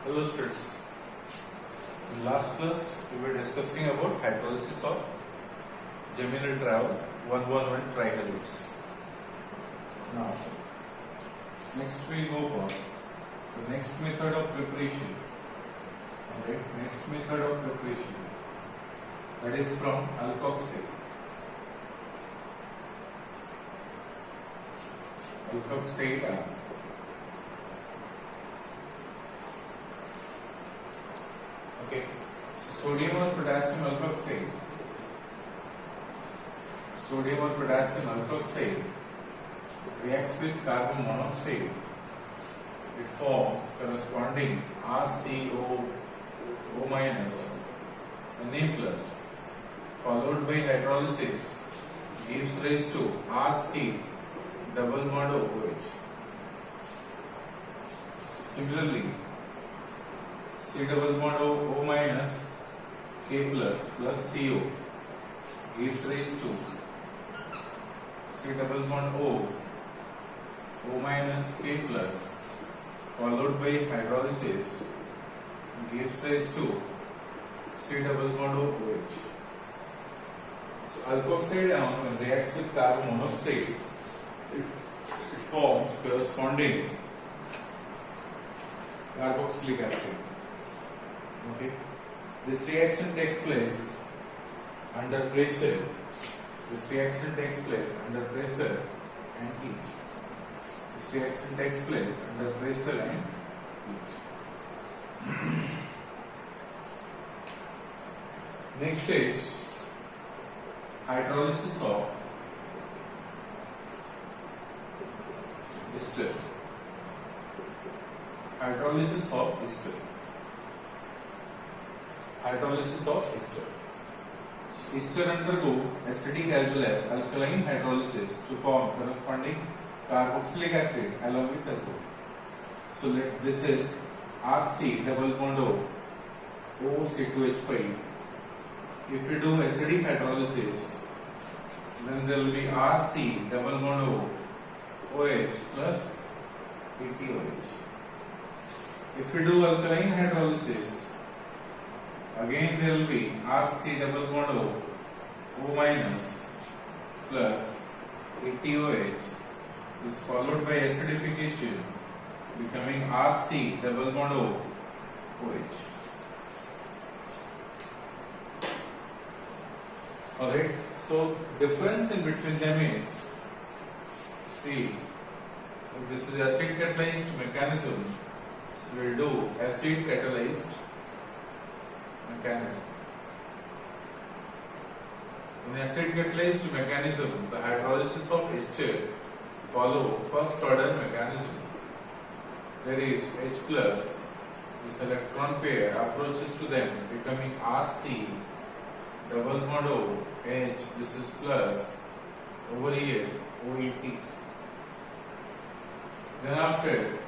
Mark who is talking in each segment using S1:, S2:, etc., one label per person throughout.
S1: Hello students. In last class we were discussing about hydrolysis of geminal triol 111 trihaloids. Now next we go for the next method of preparation. Okay, next method of preparation, that is from alkoxide. Alkoxide okay, so sodium or potassium alkoxide. Sodium or potassium alkoxide reacts with carbon monoxide. It forms corresponding RCO minus Na plus, followed by hydrolysis gives rise to RC double bond OH. Similarly, C double bond O minus K plus CO gives rise to C double bond O minus K plus, followed by hydrolysis gives rise to C double bond OH. So alkoxide ion reacts with carbon monoxide, it forms corresponding carboxylic acid. Okay, this reaction takes place under pressure. This reaction takes place under pressure and heat. This reaction takes place under pressure and heat. Next is hydrolysis of ester. Hydrolysis of ester. Hydrolysis of ester. Ester undergo acidic as well as alkaline hydrolysis to form corresponding carboxylic acid along with alcohol. So this is RC double bond O C2H5. If you do acidic hydrolysis, then there will be RC double bond OH plus ETOH. If you do alkaline hydrolysis, again there will be RC double bond O minus plus ETOH is followed by acidification becoming RC double bond OH. Alright, so difference in between them is, see, if this is acid catalyzed mechanism, so we will do acid catalyzed mechanism. In acid catalyzed mechanism, the hydrolysis of ester follow first order mechanism. There is H plus, this electron pair approaches to them becoming RC double bond OH, this is plus, over here OET. Then after,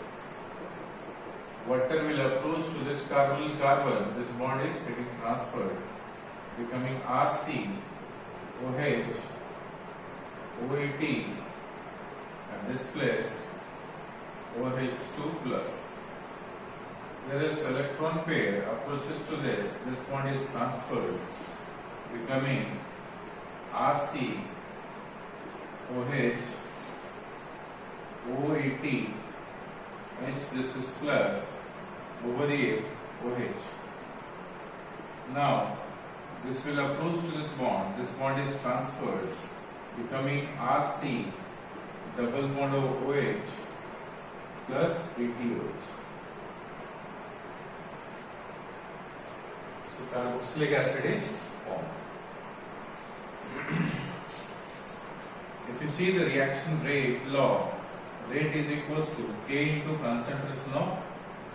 S1: water will approach to this carbon, this bond is getting transferred, becoming RC, OH, OET, and this place OH2 plus. There is electron pair approaches to this bond is transferred, becoming RC, OH, OET, H, this is plus, over here, OH. Now, this will approach to this bond is transferred, becoming RC, double bond OH, plus ETOH. So, carboxylic acid is formed. If you see the reaction rate law, rate is equals to K into concentration of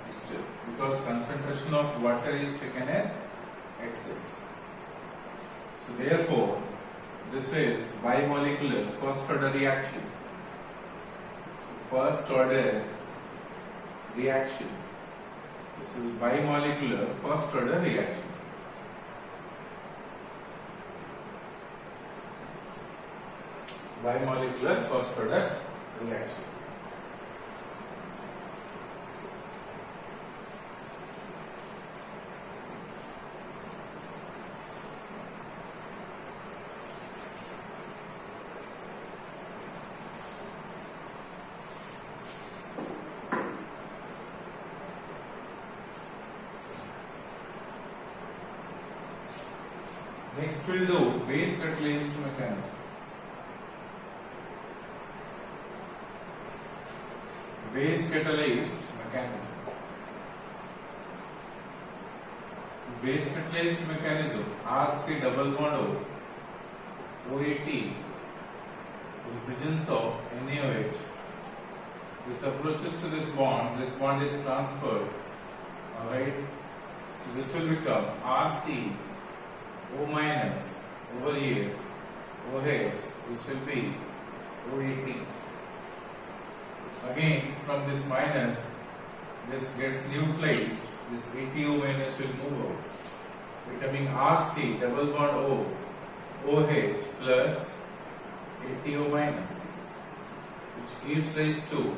S1: ester, because concentration of water is taken as excess. So therefore, this is bimolecular first order reaction. So first order reaction. This is bimolecular first order reaction. Bimolecular first order reaction. Next we'll do base catalyzed mechanism. Base catalyzed mechanism. Base catalyzed mechanism RC double bond O OAT with presence of NaOH. This approaches to this bond is transferred. Alright, so this will become RC O minus over here OH, this will be OAT. Again from this minus, this gets neutralized, this ATO minus will move out, becoming RC double bond O OH plus ATO minus, which gives rise to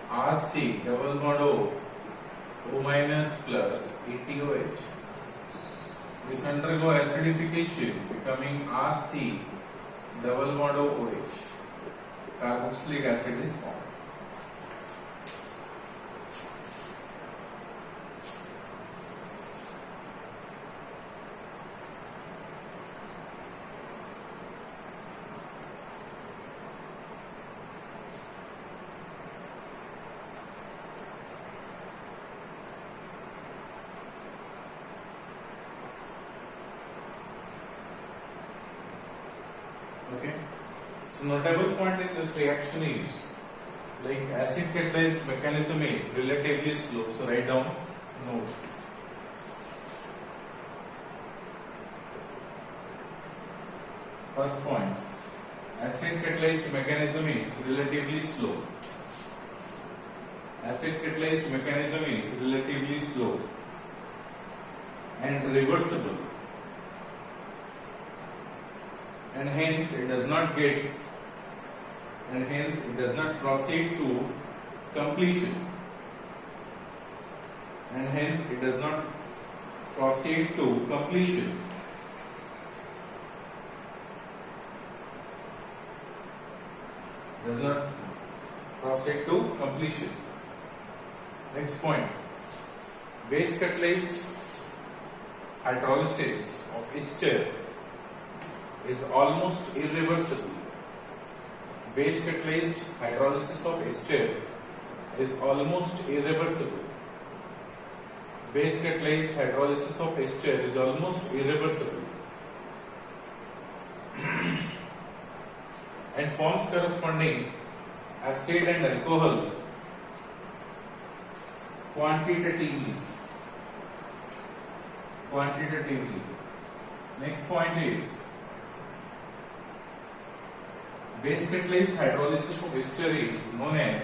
S1: RC double bond O minus plus ATOH. This undergo acidification, becoming RC double bond OH. Carboxylic acid is formed. Okay. So notable point in this reaction is, like, acid catalyzed mechanism is relatively slow. So write down note. First point, acid catalyzed mechanism is relatively slow. Acid catalyzed mechanism is relatively slow and reversible, and hence it does not proceed to completion, and hence it does not proceed to completion. Does not proceed to completion. Next point, base catalyzed hydrolysis of ester is almost irreversible. Base catalyzed hydrolysis of ester is almost irreversible. Base catalyzed hydrolysis of ester is almost irreversible and forms corresponding acid and alcohol quantitatively. Next point is, base catalyzed hydrolysis of ester is known as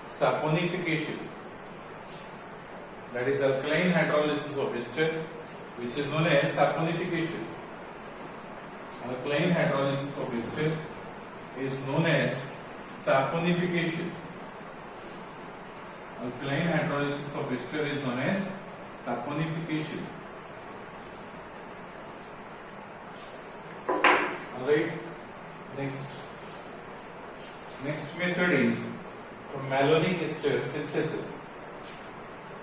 S1: saponification. That is alkaline hydrolysis of ester, which is known as saponification. Alkaline hydrolysis of ester is known as saponification. Alkaline hydrolysis of ester is known as saponification. Alright, next method is from malonic ester synthesis.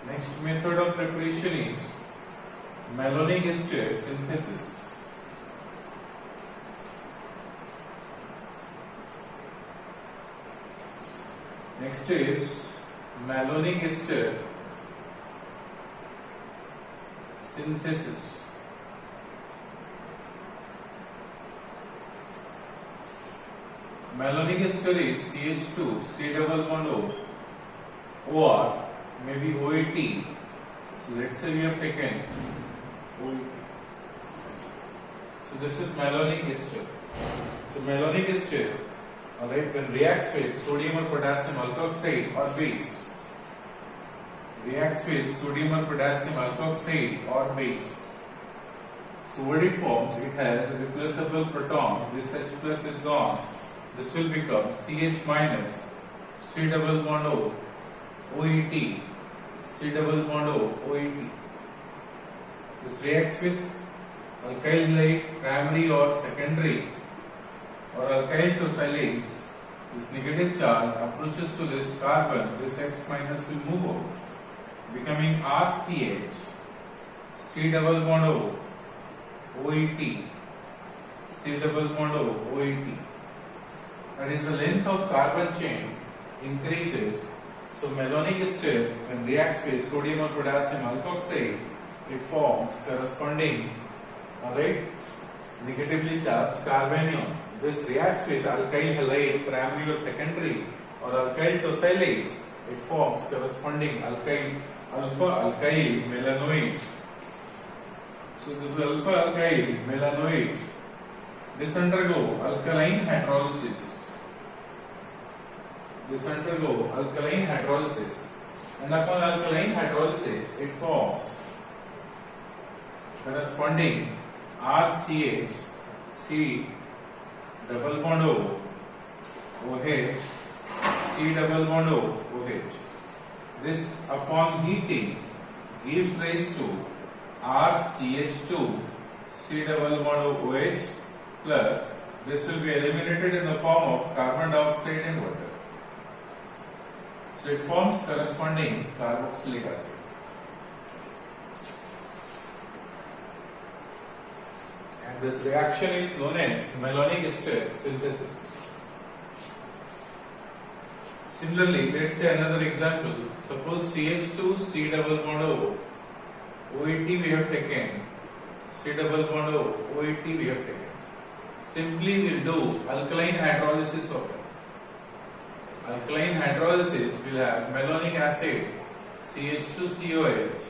S1: Next method of preparation is malonic ester synthesis. Next is malonic ester synthesis. Malonic ester is CH2, C double bond O, or maybe OAT. So let's say we have taken OAT. So this is malonic ester. So malonic ester, alright, when reacts with sodium or potassium alkoxide or base, reacts with sodium or potassium alkoxide or base. So what it forms, it has a replaceable proton. This H plus is gone. This will become CH minus C double bond O OET, C double bond O OET. This reacts with alkyl halide primary or secondary or alkyl to silanes. This negative charge approaches to this carbon, this X minus will move out, becoming RCH, C double bond O OET, C double bond O, OET. That is the length of carbon chain increases. So malonic ester when reacts with sodium or potassium alkoxide, it forms corresponding, alright, negatively charged carbanion. This reacts with alkyl halide primary or secondary or alkyl tosylates. It forms corresponding alkyl alpha alkyl melanoid. So this is alpha alkyl melanoid. This undergo alkaline hydrolysis. And upon alkaline hydrolysis, it forms corresponding RCH, C double bond O, OH, C double bond O, OH. This upon heating gives rise to RCH2, C double bond O, OH plus this will be eliminated in the form of carbon dioxide and water. So it forms corresponding carboxylic acid. And this reaction is known as malonic ester synthesis. Similarly, let's say another example. Suppose CH2, C double bond O, OET we have taken, C double bond O, OET we have taken. Simply we'll do alkaline hydrolysis of it. Alkaline hydrolysis will have malonic acid CH2COH,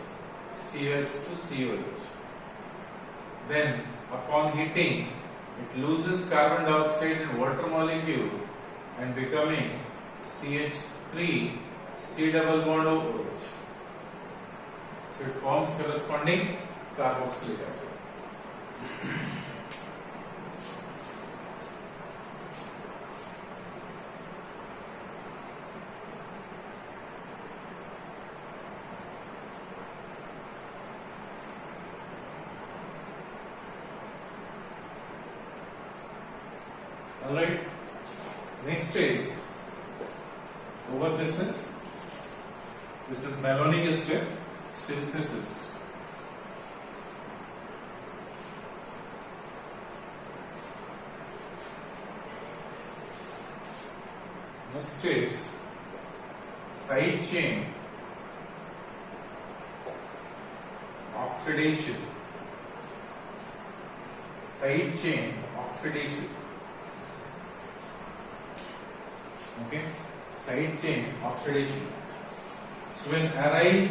S1: CH2COH. Then upon heating, it loses carbon dioxide and water molecule and becoming CH3, C double bond OH. So it forms corresponding carboxylic acid. Alright, next is over this is malonic ester synthesis. Next is side chain oxidation. Side chain oxidation. Okay, side chain oxidation. So when aryl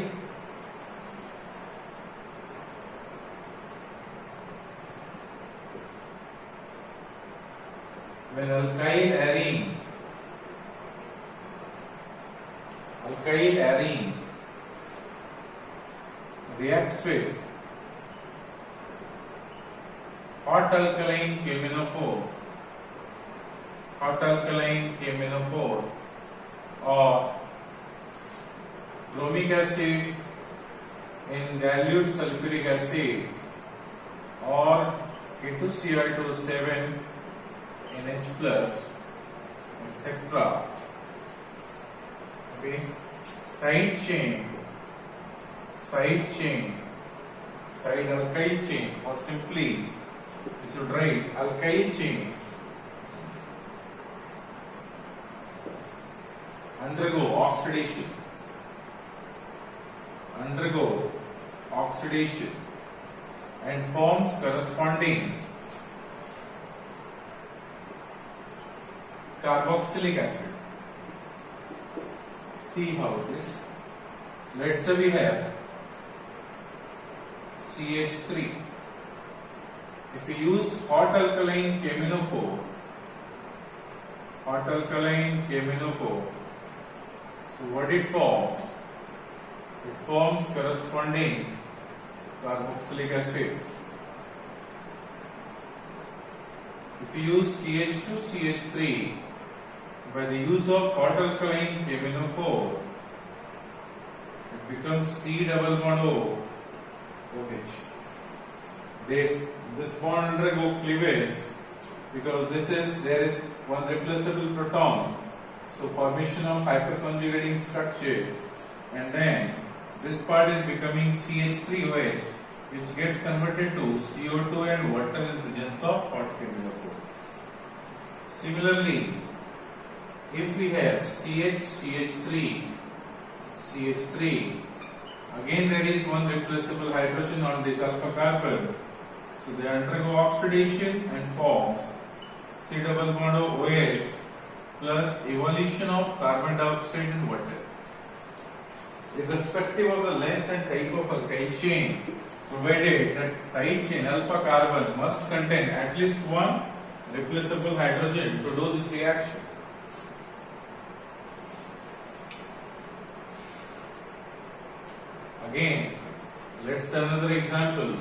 S1: alkyl arene reacts with hot alkaline KMnO4 or bromic acid in dilute sulfuric acid or K2Cl2 NH plus, etc. Okay, side alkyl chain, or simply you should write alkyl chain undergo oxidation and forms corresponding carboxylic acid. See how it is. Let's say we have CH3. If we use hot alkaline KMnO4, so what it forms? It forms corresponding carboxylic acid. If you use CH2CH3 by the use of hot alkaline KMnO4, it becomes C double bond O OH. This bond undergo cleavage because there is one replaceable proton. So formation of hyperconjugating structure, and then this part is becoming CH3OH which gets converted to CO2 and water in presence of hot chemical. Similarly, if we have CH3, again there is one replaceable hydrogen on this alpha carbon, so they undergo oxidation and forms C double bond OH plus evolution of carbon dioxide and water. Irrespective of the length and type of alkyl chain, provided that side chain alpha carbon must contain at least one replaceable hydrogen to do this reaction. Again, let's see another example.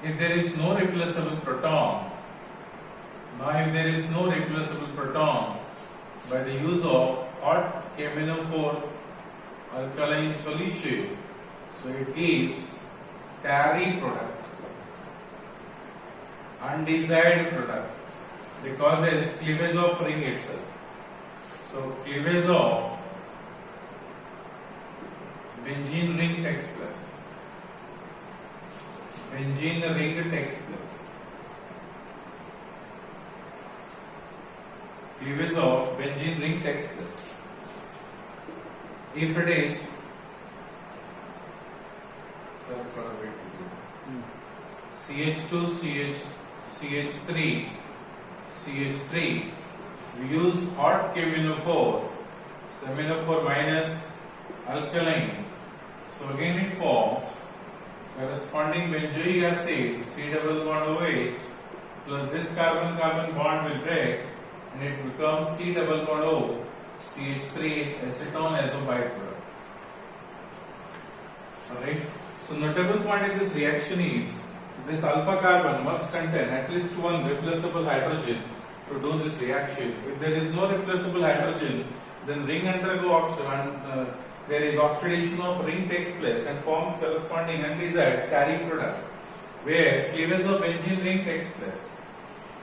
S1: If there is no replaceable proton, by the use of hot KMnO4 alkaline solution, so it gives tarry product, undesired product, that causes cleavage of ring itself. So cleavage of benzene ring takes place. Benzene ring takes place. Cleavage of benzene ring takes place. If it is, CH2, CH3, we use hot KMnO4, so MnO4 minus alkaline. So again it forms corresponding benzoic acid C double bond OH plus this carbon-carbon bond will break and it becomes C double bond O CH3 acetone as a byproduct. Alright. So notable point in this reaction is this alpha carbon must contain at least one replaceable hydrogen to do this reaction. If there is no replaceable hydrogen, then ring undergo oxidation. There is oxidation of ring takes place and forms corresponding undesired tarry product, where cleavage of benzene ring takes place.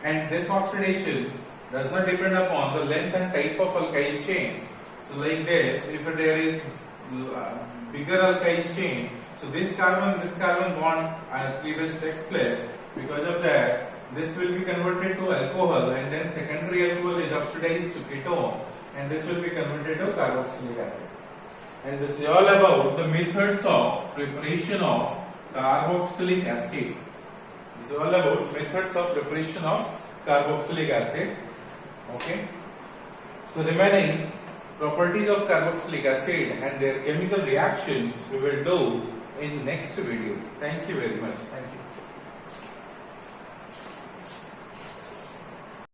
S1: And this oxidation does not depend upon the length and type of alkyl chain. So like this, if there is bigger alkyl chain, so this carbon bond cleavage takes place. Because of that, this will be converted to alcohol, and then secondary alcohol is oxidized to ketone, and this will be converted to carboxylic acid. And this is all about the methods of preparation of carboxylic acid. This is all about methods of preparation of carboxylic acid. Okay. So remaining properties of carboxylic acid and their chemical reactions we will do in next video. Thank you very much. Thank you.